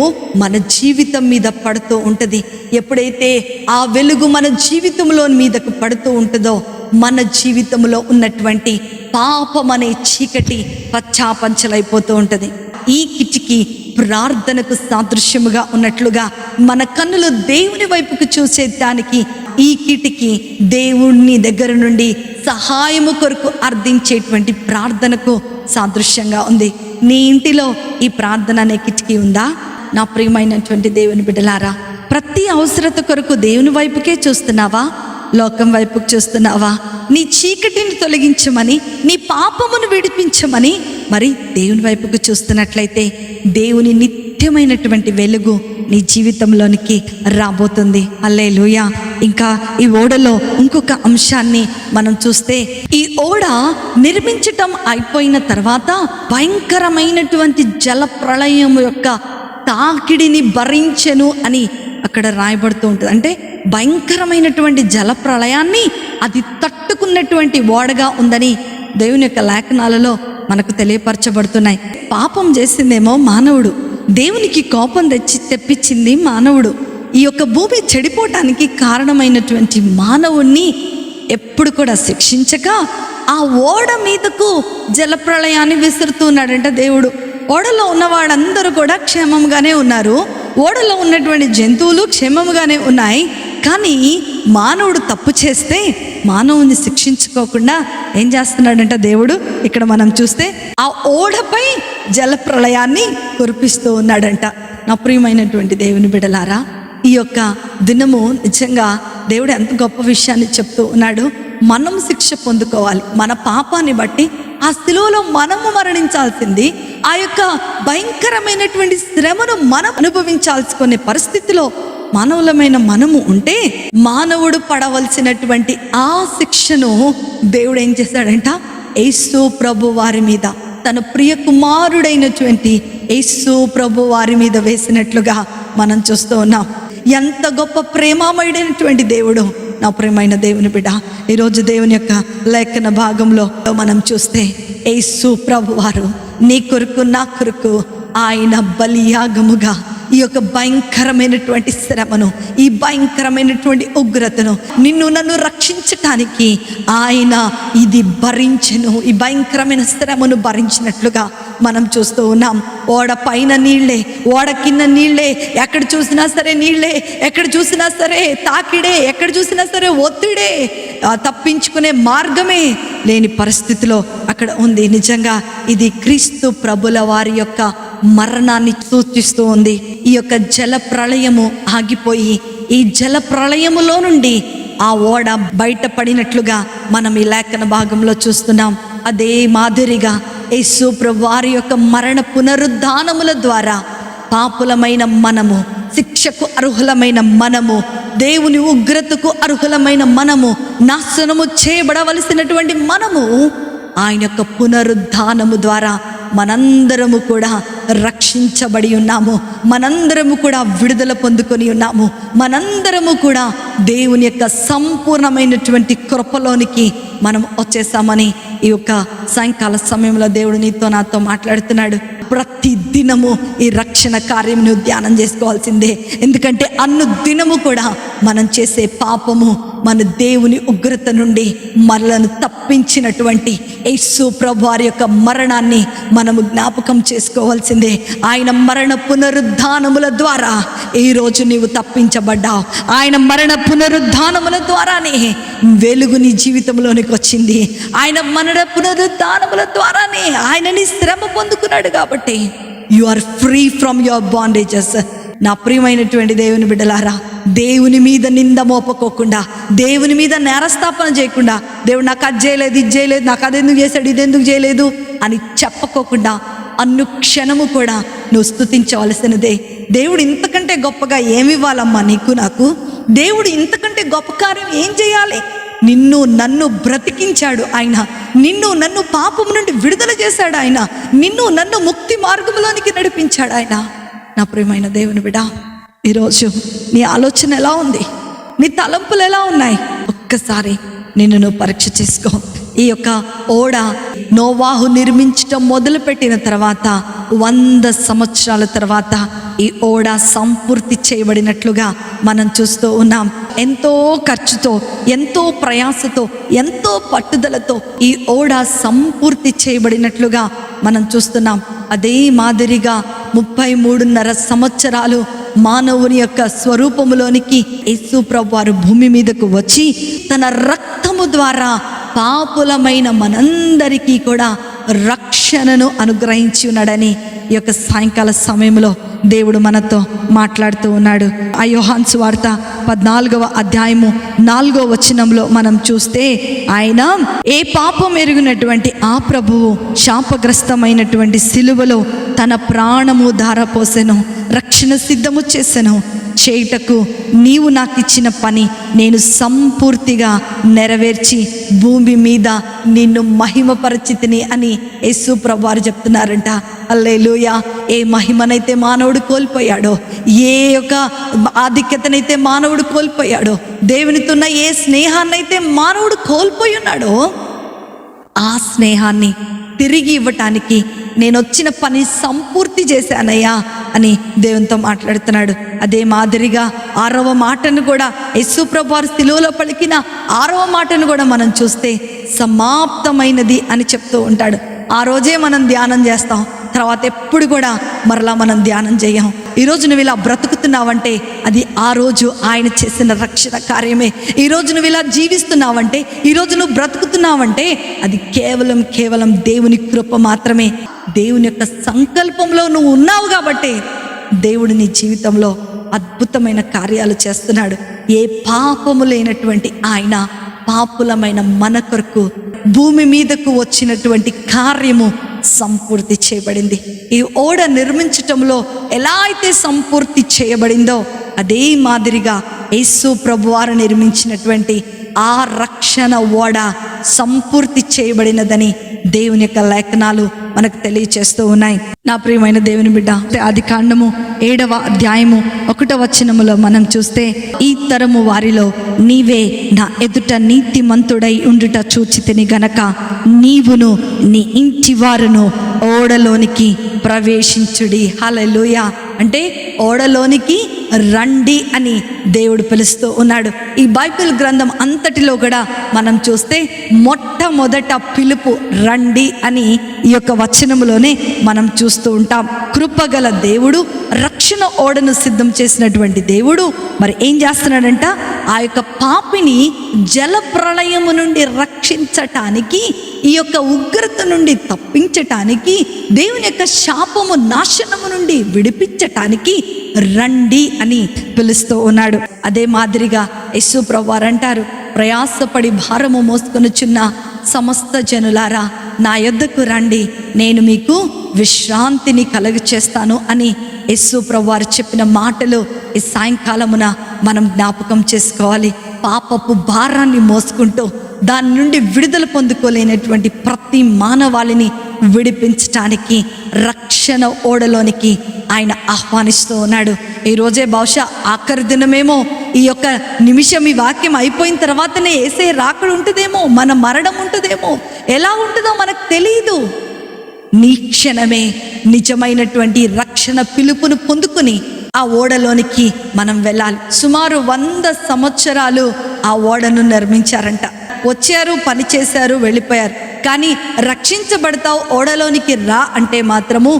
మన జీవితం మీద పడుతూ ఉంటుంది. ఎప్పుడైతే ఆ వెలుగు మన జీవితంలో మీదకు పడుతూ ఉంటుందో మన జీవితంలో ఉన్నటువంటి పాపం అనే చీకటి పచ్చాపంచలైపోతూ ఉంటుంది. ఈ కిటికీ ప్రార్థనకు సాదృశ్యముగా ఉన్నట్లుగా మన కన్నులు దేవుని వైపుకు చూసేదానికి ఈ కిటికీ దేవుని దగ్గర నుండి సహాయము కొరకు అర్థించేటువంటి ప్రార్థనకు సాదృశ్యంగా ఉంది. నీ ఇంటిలో ఈ ప్రార్థన అనే కిటికీ ఉందా? నా ప్రియమైనటువంటి దేవుని బిడ్డలారా, ప్రతి అవసరత కొరకు దేవుని వైపుకే చూస్తున్నావా? లోకం వైపుకు చూస్తున్నావా? నీ చీకటిని తొలగించమని, నీ పాపమును విడిపించమని మరి దేవుని వైపుకు చూస్తున్నట్లయితే దేవుని నిత్యమైనటువంటి వెలుగు నీ జీవితంలోనికి రాబోతుంది. హల్లెలూయా! ఇంకా ఈ ఓడలో ఇంకొక అంశాన్ని మనం చూస్తే, ఈ ఓడ నిర్మించటం అయిపోయిన తర్వాత భయంకరమైనటువంటి జల ప్రళయం యొక్క తాకిడిని భరించెను అని అక్కడ రాయబడుతూ ఉంటుంది. అంటే భయంకరమైనటువంటి జల ప్రళయాన్ని అది తట్టుకున్నటువంటి ఓడగా ఉందని దేవుని యొక్క లేఖనాలలో మనకు తెలియపరచబడుతున్నాయి. పాపం చేసిందేమో మానవుడు, దేవునికి కోపం తెప్పించింది మానవుడు. ఈ యొక్క భూమి చెడిపోవటానికి కారణమైనటువంటి మానవుణ్ణి ఎప్పుడు కూడా శిక్షించక ఆ ఓడ మీదకు జలప్రళయాన్ని విసురుతున్నాడంట దేవుడు. ఓడలో ఉన్నవాడందరూ కూడా క్షేమంగానే ఉన్నారు, ఓడలో ఉన్నటువంటి జంతువులు క్షేమంగానే ఉన్నాయి. కానీ మానవుడు తప్పు చేస్తే మానవుని శిక్షించుకోకుండా ఏం చేస్తున్నాడంట దేవుడు? ఇక్కడ మనం చూస్తే ఆ ఓడపై జలప్రళయాన్ని కురిపిస్తూ ఉన్నాడంట. నా ప్రియమైనటువంటి దేవుని బిడ్డలారా, ఈ యొక్క దినము నిజంగా దేవుడు ఎంత గొప్ప విషయాన్ని చెప్తూ ఉన్నాడు. మనం శిక్ష పొందుకోవాలి. మన పాపాన్ని బట్టి ఆ శిలువలో మనము మరణించాల్సింది, ఆ యొక్క భయంకరమైనటువంటి శ్రమను మనం అనుభవించాల్సుకునే పరిస్థితిలో మానవులమైన మనము ఉంటే, మానవుడు పడవలసినటువంటి ఆ శిక్షను దేవుడు ఏం చేశాడంట? యేసు ప్రభు వారి మీద, తన ప్రియ కుమారుడైనటువంటి యేసు ప్రభు వారి మీద వేసినట్లుగా మనం చూస్తూ ఉన్నాం. ఎంత గొప్ప ప్రేమామయుడైనటువంటి దేవుడు! నా ప్రియమైన దేవుని బిడ్డ, ఈరోజు దేవుని యొక్క లేఖన భాగంలో మనం చూస్తే, యేసు ప్రభు వారు నీ కొరకు నా కొరకు ఆయన బలియాగముగా ఈ యొక్క భయంకరమైనటువంటి శ్రమను, ఈ భయంకరమైనటువంటి ఉగ్రతను, నిన్ను నన్ను రక్షించటానికి ఆయన ఇది భరించెను. ఈ భయంకరమైన శ్రమను భరించినట్లుగా మనం చూస్తూ ఉన్నాం. ఓడ పైన నీళ్ళే, ఓడ కింద నీళ్ళే, ఎక్కడ చూసినా సరే నీళ్ళే, ఎక్కడ చూసినా సరే తాకిడే, ఎక్కడ చూసినా సరే ఒత్తిడే, తప్పించుకునే మార్గమే లేని పరిస్థితిలో అక్కడ ఉంది. నిజంగా ఇది క్రీస్తు ప్రభుల వారి యొక్క మరణాన్ని సూచిస్తూ ఉంది. ఈ యొక్క జల ప్రళయము ఆగిపోయి, ఈ జల ప్రళయములో నుండి ఆ ఓడ బయటపడినట్లుగా మనం ఈ లేఖన భాగంలో చూస్తున్నాం. అదే మాదిరిగా యేసు ప్రభు వారి యొక్క మరణ పునరుద్ధానముల ద్వారా పాపులమైన మనము, శిక్షకు అర్హులమైన మనము, దేవుని ఉగ్రతకు అర్హులమైన మనము, నాశనము చేయబడవలసినటువంటి మనము, ఆయన యొక్క పునరుద్ధానము ద్వారా మనందరము కూడా రక్షించబడి ఉన్నాము. మనందరము కూడా విడుదల పొందుకొని ఉన్నాము. మనందరము కూడా దేవుని యొక్క సంపూర్ణమైనటువంటి కృపలోనికి మనం వచ్చేసామని ఈ యొక్క సాయంకాల సమయంలో దేవుడు నీతో నాతో మాట్లాడుతున్నాడు. ప్రతి దినము ఈ రక్షణ కార్యం నువ్వు ధ్యానం చేసుకోవాల్సిందే. ఎందుకంటే దినము కూడా మనం చేసే పాపము మన దేవుని ఉగ్రత నుండి మనలను తప్పించినటువంటి యేసు ప్రభు వారి యొక్క మరణాన్ని మనము జ్ఞాపకం చేసుకోవాల్సిందే. ఆయన మరణ పునరుద్ధానముల ద్వారా ఈరోజు నీవు తప్పించబడ్డావు. ఆయన మరణ పునరుద్ధానముల ద్వారానే వెలుగు నీ జీవితంలోనికి వచ్చింది. ఆయన మరణ పునరుద్ధానముల ద్వారానే ఆయన నీ శ్రమ పొందుకున్నాడు. కాబట్టి you are free from your bondages. నా ప్రియమైనటువంటి దేవుని బిడ్డలారా, దేవుని మీద నింద మోపకోకుండా, దేవుని మీద నేరస్థాపన చేయకుండా, దేవుడు నాకు అది చేయలేదు, ఇది చేయలేదు, నాకు అదెందుకు చేశాడు, ఇదెందుకు చేయలేదు అని చెప్పకోకుండా అనుక్షణము కూడా నువ్వు స్తుతించవలసినదే. దేవుడు ఇంతకంటే గొప్పగా ఏమివ్వాలమ్మా నీకు నాకు? దేవుడు ఇంతకంటే గొప్ప కార్యం ఏం చేయాలి? నిన్ను నన్ను బ్రతికించాడు ఆయన. నిన్ను నన్ను పాపం నుండి విడుదల చేశాడు ఆయన. నిన్ను నన్ను ముక్తి మార్గంలోనికి నడిపించాడు ఆయన. నా ప్రియమైన దేవుని బిడ్డ, ఈరోజు నీ ఆలోచన ఎలా ఉంది? నీ తలంపులు ఎలా ఉన్నాయి? ఒక్కసారి నిన్ను నువ్వు పరీక్ష చేసుకో. ఈ యొక్క ఓడ నోవాహు నిర్మించటం మొదలుపెట్టిన తర్వాత 100 సంవత్సరాల తర్వాత ఈ ఓడ సంపూర్తి చేయబడినట్లుగా మనం చూస్తూ ఉన్నాం. ఎంతో ఖర్చుతో, ఎంతో ప్రయాసతో, ఎంతో పట్టుదలతో ఈ ఓడ సంపూర్తి చేయబడినట్లుగా మనం చూస్తున్నాం. అదే మాదిరిగా 33.5 సంవత్సరాలు మానవుని యొక్క స్వరూపములోనికి యేసు ప్రభు వారు భూమి మీదకు వచ్చి తన రక్తము ద్వారా పాపులమైన మనందరికీ కూడా రక్షణను అనుగ్రహించి ఉన్నాడని ఈ యొక్క సాయంకాల సమయంలో దేవుడు మనతో మాట్లాడుతూ ఉన్నాడు. ఆ యోహాను సువార్త 14వ అధ్యాయము 4వ వచనంలో మనం చూస్తే, ఆయన ఏ పాపం ఎరిగినటువంటి ఆ ప్రభువు శాపగ్రస్తమైనటువంటి సిలువలో తన ప్రాణము ధారపోసెను, రక్షణ సిద్ధము చేసెను. చేయుటకు నీవు నాకు ఇచ్చిన పని నేను సంపూర్తిగా నెరవేర్చి భూమి మీద నిన్ను మహిమపరచితిని అని యేసు ప్రభు వారు చెప్తున్నారంట. హల్లెలూయా. ఏ మహిమనైతే మానవుడు కోల్పోయాడో, ఏ యొక్క ఆధిక్యతనైతే మానవుడు కోల్పోయాడో, దేవునితో ఉన్న ఏ స్నేహాన్నైతే మానవుడు కోల్పోయి ఉన్నాడో, ఆ స్నేహాన్ని తిరిగి ఇవ్వటానికి నేను వచ్చిన పని సంపూర్తి చేశానయ్యా అని దేవునితో మాట్లాడుతున్నాడు. అదే మాదిరిగా 6వ మాటను కూడా యేసు ప్రభు వారు శిలువలో పలికిన 6వ మాటను కూడా మనం చూస్తే సమాప్తమైనది అని చెప్తూ ఉంటాడు. ఆ రోజే మనం ధ్యానం చేస్తాం, తర్వాత ఎప్పుడు కూడా మరలా మనం ధ్యానం చేయం. ఈరోజు నువ్వు ఇలా బ్రతుకుతున్నావంటే అది ఆ రోజు ఆయన చేసిన రక్షణ కార్యమే. ఈరోజు నువ్వు ఇలా జీవిస్తున్నావంటే, ఈరోజు నువ్వు బ్రతుకుతున్నావంటే అది కేవలం దేవుని కృప మాత్రమే. దేవుని యొక్క సంకల్పంలో నువ్వు ఉన్నావు కాబట్టి దేవుడు నీ జీవితంలో అద్భుతమైన కార్యాలు చేస్తున్నాడు. ఏ పాపము లేనటువంటి ఆయన పాపులమైన మన కొరకు భూమి మీదకు వచ్చినటువంటి కార్యము సంపూర్తి చేయబడింది. ఈ ఓడ నిర్మించటంలో ఎలా అయితే సంపూర్తి చేయబడిందో అదే మాదిరిగా యేసు ప్రభువారు నిర్మించినటువంటి ఆ రక్షణ ఓడ సంపూర్తి చేయబడినదని దేవుని యొక్క లేఖనాలు మనకు తెలియచేస్తూ ఉన్నాయి. నా ప్రియమైన దేవుని బిడ్డ, ఆదికాండము 7వ అధ్యాయము 1వ వచనములో మనం చూస్తే, ఈ తరము వారిలో నీవే నా ఎదుట నీతిమంతుడై ఉండుట చూచితిని గనక నీవును నీ ఇంటి వారును ఓడలోనికి ప్రవేశించుడి. హల్లెలూయా. అంటే ఓడలోనికి రండి అని దేవుడు పిలుస్తూ ఉన్నాడు. ఈ బైబిల్ గ్రంథం అంతటిలో కూడా మనం చూస్తే మొట్టమొదట పిలుపు రండి అని ఈ యొక్క వచనములోనే మనం చూస్తూ ఉంటాం. కృపగల దేవుడు, రక్షణ ఓడను సిద్ధం చేసినటువంటి దేవుడు మరి ఏం చేస్తున్నాడంట, ఆ యొక్క పాపిని జల ప్రళయము నుండి రక్షించటానికి, ఈ యొక్క ఉగ్రత నుండి తప్పించటానికి, దేవుని యొక్క శాపము నాశనము నుండి విడిపించటానికి రండి అని పిలుస్తూ ఉన్నాడు. అదే మాదిరిగా యేసు ప్రభువారు అంటారు, ప్రయాసపడి భారము మోసుకొనుచున్న సమస్త జనులారా నా యొద్దకు రండి, నేను మీకు విశ్రాంతిని కలుగచేస్తాను అని యేసు ప్రభువారు చెప్పిన మాటలు ఈ సాయంకాలమున మనం జ్ఞాపకం చేసుకోవాలి. పాపపు భారాన్ని మోసుకుంటూ దాని నుండి విడుదల పొందుకోలేనటువంటి ప్రతి మానవాళిని విడిపించటానికి రక్షణ ఓడలోనికి ఆయన ఆహ్వానిస్తూ ఉన్నాడు. ఈరోజే బహుశా ఆఖరి దినమేమో, ఈ యొక్క నిమిషం ఈ వాక్యం అయిపోయిన తర్వాతనే యేసయ్య రాకడ ఉంటుందేమో, మన మరణం ఉంటుందేమో, ఎలా ఉంటుందో మనకు తెలియదు. నీ క్షణమే నిజమైనటువంటి రక్షణ పిలుపును పొందుకుని ఆ ఓడలోనికి మనం వెళ్ళాలి. సుమారు 100 సంవత్సరాలు ఆ ఓడను నిర్మించారంట. వచ్చారు, పని చేశారు, వెళ్ళిపోయారు. కానీ రక్షించబడతావు, ఓడలోనికి రా అంటే మాత్రము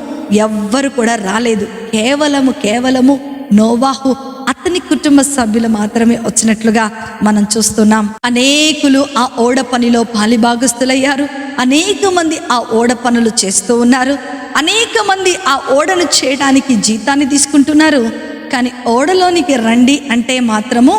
ఎవ్వరు కూడా రాలేదు. కేవలము నోవాహు అతని కుటుంబ సభ్యులు మాత్రమే వచ్చినట్లుగా మనం చూస్తున్నాం. అనేకులు ఆ ఓడ పనిలో పాలిభాగస్తులయ్యారు. అనేక మంది ఆ ఓడ పనులు చేస్తూ ఉన్నారు. అనేక మంది ఆ ఓడను చేయడానికి జీతాన్ని తీసుకుంటున్నారు. కానీ ఓడలోనికి రండి అంటే మాత్రము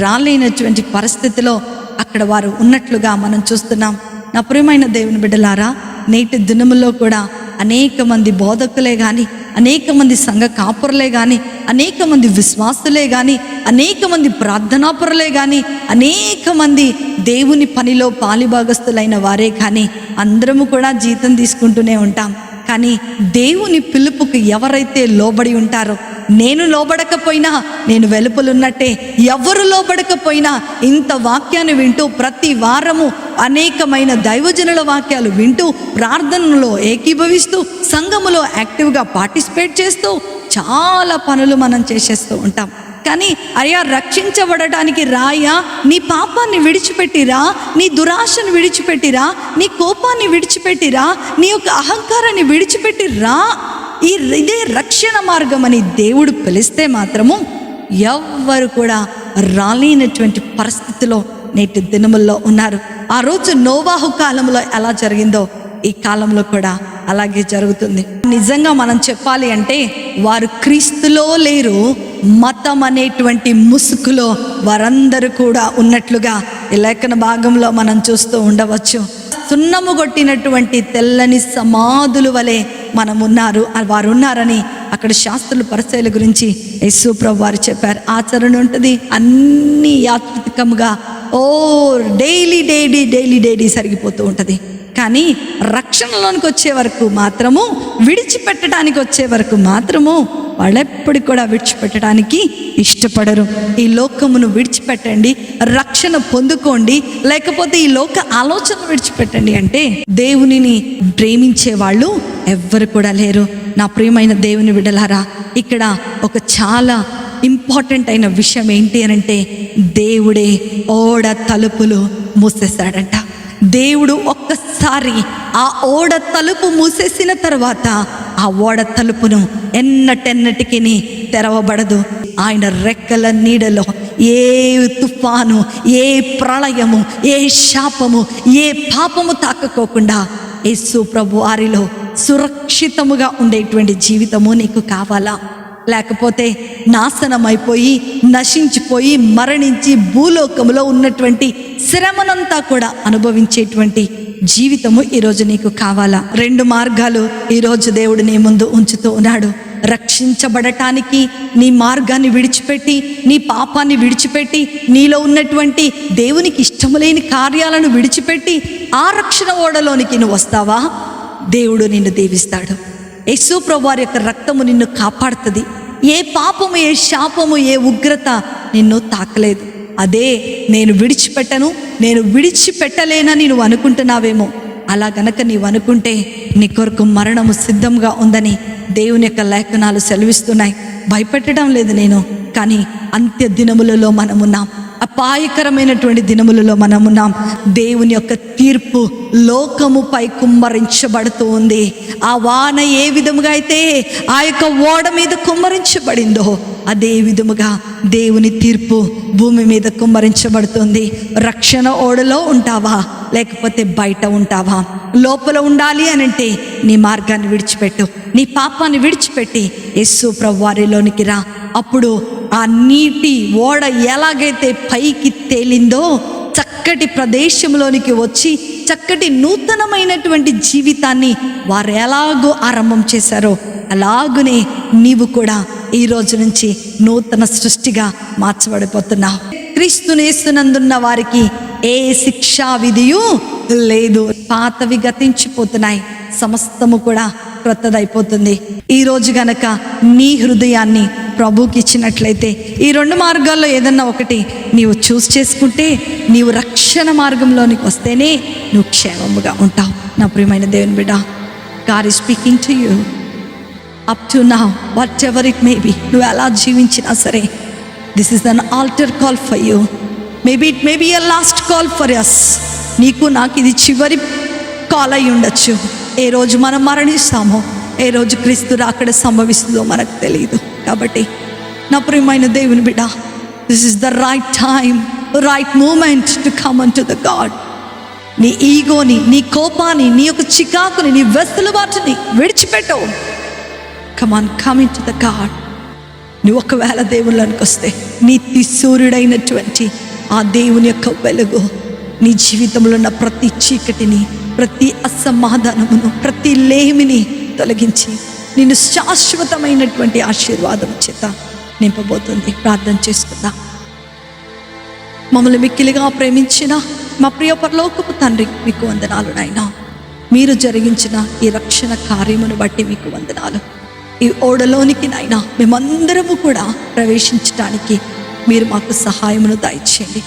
రాలేనటువంటి పరిస్థితిలో అక్కడ వారు ఉన్నట్లుగా మనం చూస్తున్నాం. నా ప్రియమైన దేవుని బిడ్డలారా, నేటి దినములో కూడా అనేక మంది బోధకులే కానీ, అనేక మంది సంఘ కాపురులే కానీ, అనేక మంది విశ్వాసులే కానీ, అనేక మంది ప్రార్థనాపరులే కానీ, అనేక మంది దేవుని పనిలో పాలిభాగస్తులైన వారే కానీ అందరము కూడా జీతం తీసుకుంటూనే ఉంటాం. కానీ దేవుని పిలుపుకు ఎవరైతే లోబడి ఉంటారో, నేను లోబడకపోయినా నేను వెలుపలున్నట్టే, ఎవరు లోబడకపోయినా ఇంత వాక్యాన్ని వింటూ ప్రతి వారము అనేకమైన దైవజనుల వాక్యాలు వింటూ ప్రార్థనలో ఏకీభవిస్తూ సంఘములో యాక్టివ్గా పార్టిసిపేట్ చేస్తూ చాలా పనులు మనం చేసేస్తూ ఉంటాం. కానీ అయ్యా, రక్షించబడటానికి రాయా, నీ పాపాన్ని విడిచిపెట్టిరా, నీ దురాశను విడిచిపెట్టిరా, నీ కోపాన్ని విడిచిపెట్టిరా, నీ యొక్క అహంకారాన్ని విడిచిపెట్టిరా, ఇదే రక్షణ మార్గం అని దేవుడు పిలిస్తే మాత్రము ఎవ్వరు కూడా రాలేనటువంటి పరిస్థితిలో నేటి దినముల్లో ఉన్నారు. ఆ రోజు నోవాహు కాలంలో ఎలా జరిగిందో ఈ కాలంలో కూడా అలాగే జరుగుతుంది. నిజంగా మనం చెప్పాలి అంటే వారు క్రీస్తులో లేరు, మతం అనేటువంటి ముసుగులో వారందరూ కూడా ఉన్నట్లుగా ఈ లేఖన భాగంలో మనం చూస్తూ ఉండవచ్చు. సున్నము కొట్టినటువంటి తెల్లని సమాధుల వలె వారు ఉన్నారని అక్కడ శాస్త్రులు పరిచయాల గురించి యేసు ప్రభు వారు చెప్పారు. ఆచరణ ఉంటుంది, అన్ని యాత్రికముగా డైలీ సరిగిపోతూ ఉంటుంది. కానీ రక్షణలోనికి వచ్చే వరకు మాత్రము, విడిచిపెట్టడానికి వచ్చే వరకు మాత్రము వాళ్ళెప్పటికి కూడా విడిచిపెట్టడానికి ఇష్టపడరు. ఈ లోకమును విడిచిపెట్టండి, రక్షణ పొందుకోండి, లేకపోతే ఈ లోక ఆలోచన విడిచిపెట్టండి అంటే దేవునిని ప్రేమించే వాళ్ళు ఎవ్వరు కూడా లేరు. నా ప్రియమైన దేవుని బిడ్డలారా, ఇక్కడ ఒక చాలా ఇంపార్టెంట్ అయిన విషయం ఏంటి అని అంటే, దేవుడే ఓడ తలుపులు మూసేశాడంట. దేవుడు ఒక్కసారి ఆ ఓడ తలుపు మూసేసిన తర్వాత ఆ ఓడ తలుపును ఎన్నటెన్నటికి తెరవబడదు. ఆయన రెక్కల నీడలో ఏ తుఫాను, ఏ ప్రళయము, ఏ శాపము, ఏ పాపము తాకకోకుండా యేసు ప్రభు వారిలో సురక్షితముగా ఉండేటువంటి జీవితము నీకు కావాలా? లేకపోతే నాశనమైపోయి నశించిపోయి మరణించి భూలోకములో ఉన్నటువంటి శ్రమనంతా కూడా అనుభవించేటువంటి జీవితము ఈరోజు నీకు కావాలా? 2 మార్గాలు ఈరోజు దేవుడు నీ ముందు ఉంచుతూ ఉన్నాడు. రక్షించబడటానికి నీ మార్గాన్ని విడిచిపెట్టి, నీ పాపాన్ని విడిచిపెట్టి, నీలో ఉన్నటువంటి దేవునికి ఇష్టము లేని కార్యాలను విడిచిపెట్టి ఆ రక్షణ ఓడలోనికి నువ్వు వస్తావా? దేవుడు నిన్ను దీవిస్తాడు. యేసు ప్రభువారి యొక్క రక్తము నిన్ను కాపాడుతుంది. ఏ పాపము, ఏ శాపము, ఏ ఉగ్రత నిన్ను తాకలేదు. అదే నేను విడిచిపెట్టను, నేను విడిచిపెట్టలేనని నువ్వు అనుకుంటున్నావేమో. అలా గనక నీవు అనుకుంటే నీ కొరకు మరణము సిద్ధంగా ఉందని దేవుని యొక్క లేఖనాలు సెలవిస్తున్నాయి. భయపెట్టడం లేదు నేను, కానీ అంత్య దినములలో మనమున్నాం. అపాయకరమైనటువంటి దినములలో మనమున్నాం. దేవుని యొక్క తీర్పు లోకముపై కుమ్మరించబడుతూ ఉంది. ఆ వాన ఏ విధముగా అయితే ఆ యొక్క ఓడ మీద కుమ్మరించబడిందో అదే విధముగా దేవుని తీర్పు భూమి మీద కుమ్మరించబడుతుంది. రక్షణ ఓడలో ఉంటావా, లేకపోతే బయట ఉంటావా? లోపల ఉండాలి అని అంటే నీ మార్గాన్ని విడిచిపెట్టు, నీ పాపాన్ని విడిచిపెట్టి యేసు ప్రభువారిలోనికి రా. అప్పుడు ఆ నీటి ఓడ ఎలాగైతే పైకి తేలిందో చక్కటి ప్రదేశంలోనికి వచ్చి చక్కటి నూతనమైనటువంటి జీవితాన్ని వారు ఎలాగో ఆరంభం చేశారో అలాగునే నీవు కూడా ఈ రోజు నుంచి నూతన సృష్టిగా మార్చబడిపోతున్నావు. క్రీస్తుని యేసునందున్న వారికి ఏ శిక్షా విధియు లేదు. పాతవి గతించిపోతున్నాయి, సమస్తము కూడా క్రొత్తదైపోతుంది. ఈరోజు గనక నీ హృదయాన్ని ప్రభువుకి ఇచ్చినట్లయితే ఈ 2 మార్గాల్లో ఏదన్నా ఒకటి నీవు చూస్ చేసుకుంటే నీవు రక్షణ మార్గంలోనికి వస్తేనే నువ్వు క్షేమముగా ఉంటావు. నా ప్రియమైన దేవుని బిడ్డ, God is speaking to you up to now, whatever it may be. నువ్వు ఎలా జీవించినా సరే, this is an altar call for you. Maybe it may be a last call for us. నీకు నాకు ఇది చివరి కాల్ అయి ఉండొచ్చు. ఏ రోజు మనం మరణిస్తామో, ఏ రోజు క్రీస్తు రాకడ సంభవిస్తుందో మనకు తెలియదు. కాబట్టి నా ప్రియమైన దేవుని బిడ్డ, this is the right time, right moment to come unto the God. నీ ఈగోని, నీ కోపాన్ని, నీ యొక్క చికాకుని, నీ వెసులుబాటుని విడిచిపెట్టు. Come on, come in to the God. నువ్వు ఒకవేళ దేవుళ్ళనికి వస్తే నీతి సూర్యుడైనటువంటి ఆ దేవుని యొక్క వెలుగు నీ జీవితంలో ఉన్న ప్రతి చీకటిని, ప్రతి అసమాధానమును, ప్రతి లేమిని తొలగించి నిన్ను శాశ్వతమైనటువంటి ఆశీర్వాదం చేత నింపబోతుంది. ప్రార్థన చేసుకుందాం. మమ్మల్ని మిక్కిలిగా ప్రేమించిన మా ప్రియ పరలోకపు తండ్రి, మీకు వందనాలు నాయనా. మీరు జరిగించిన ఈ రక్షణ కార్యమును బట్టి మీకు వందనాలు. ఈ ఓడలోనికి నాయనా మేమందరము కూడా ప్రవేశించడానికి మీరు మాకు సహాయమును దయచేయండి.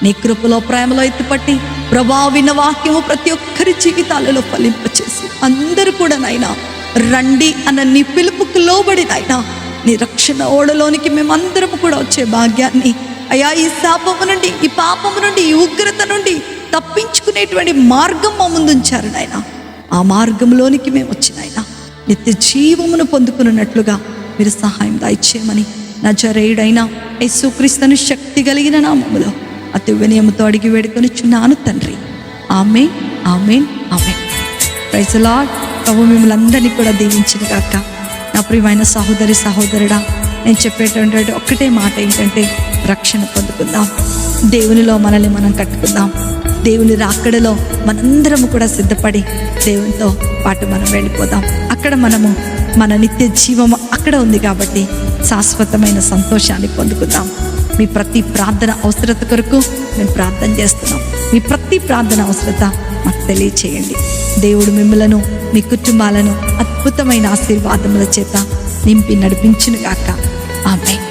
నీ కృపలో, ప్రేమలో ఎత్తుపట్టి ప్రభా విన్న వాక్యము ప్రతి ఒక్కరి జీవితాలలో ఫలింపచేసి అందరూ కూడా నాయనా రండి అన్న నీ పిలుపుకు లోబడి నాయనా నీ రక్షణ ఓడలోనికి మేమందరము కూడా వచ్చే భాగ్యాన్ని అయ్యా, ఈ శాపము నుండి, ఈ పాపము నుండి, ఈ ఉగ్రత నుండి తప్పించుకునేటువంటి మార్గం మా ముందుంచారు నాయనా. ఆ మార్గంలోనికి మేము వచ్చినాయనా నిత్య జీవమును పొందుకున్నట్లుగా మీరు సహాయం దయచేయమని నజరేయుడైన యేసుక్రీస్తుని శక్తి కలిగిన నామములో అతి వినయముతో అడిగి వేడుకొనిచున్నాను తండ్రి. ఆమేన్, ఆమేన్, ఆమేన్. Praise the Lord. ప్రభు మిమ్మల్ని అందరినీ కూడా దీవించిన గాక. నా ప్రియమైన సహోదరి, సహోదరుడా, నేను చెప్పేటువంటి ఒక్కటే మాట ఏంటంటే రక్షణ పొందుకుందాం. దేవునిలో మనల్ని మనం కట్టుకుందాం. దేవుని రాకడలో మనందరము కూడా సిద్ధపడి దేవునితో పాటు మనం వెళ్ళిపోదాం. అక్కడ మనము మన నిత్య జీవము అక్కడ ఉంది కాబట్టి శాశ్వతమైన సంతోషాన్ని పొందుకుందాం. మీ ప్రతి ప్రార్థన అవసరత కొరకు మేము ప్రార్థన చేస్తున్నాం. మీ ప్రతి ప్రార్థన అవసరత మాకు తెలియచేయండి. దేవుడు మిమ్మలను, మీ కుటుంబాలను అద్భుతమైన ఆశీర్వాదముల చేత నింపి నడిపించును గాక. ఆమేన్.